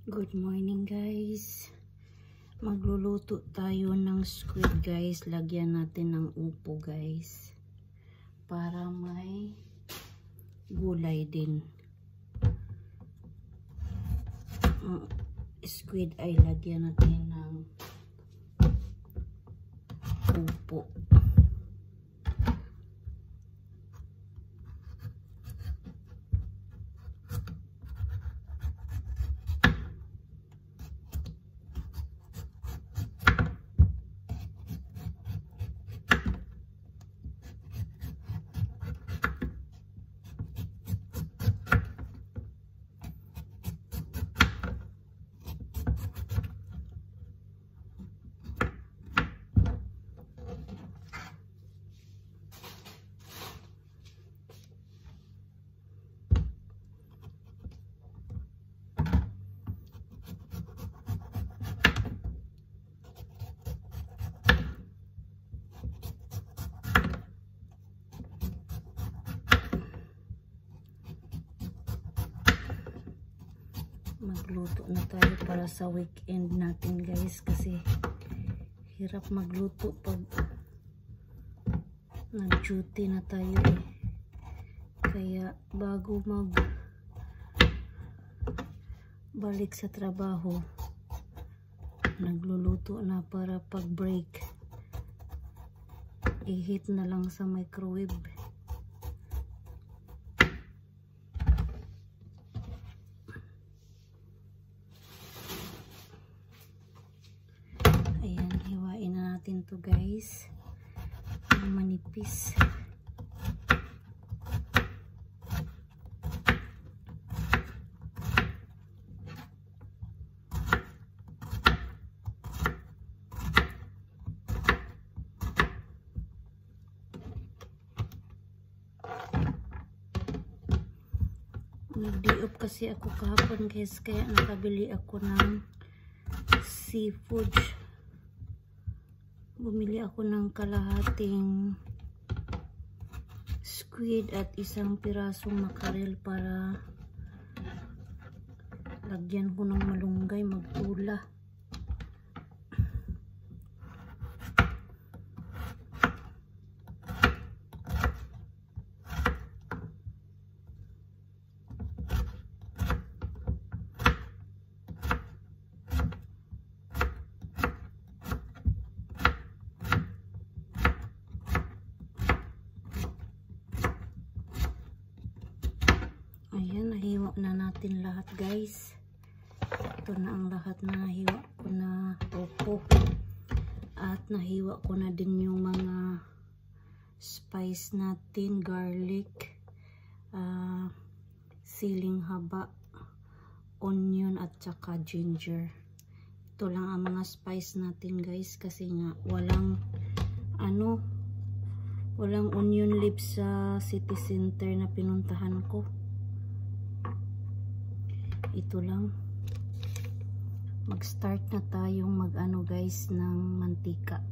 Good morning guys. Magluluto tayo ng squid guys. Lagyan natin ng upo guys. Para may gulay din. Squid ay lagyan natin ng upo. Magluto na tayo para sa weekend natin guys, kasi hirap magluto pag nag-duty na tayo Kaya bago balik sa trabaho, nagluluto na para pag break i-heat na lang sa microwave. To guys, manipis. Nag-day off kasi ako kahapon guys, kaya nakabili ako ng seafood. Bumili ako ng kalahating squid at isang pirasong makarel para lagyan ko ng malunggay, magtula. Ayan, nahiwa na natin lahat guys. Ito na ang lahat na nahiwa ko na upo. At nahiwa ko na din yung mga spice natin, garlic, siling haba, onion at saka ginger. Ito lang ang mga spice natin guys, kasi nga walang onion leaves sa city center na pinuntahan ko. Ito lang. Mag-start na tayong guys ng mantika.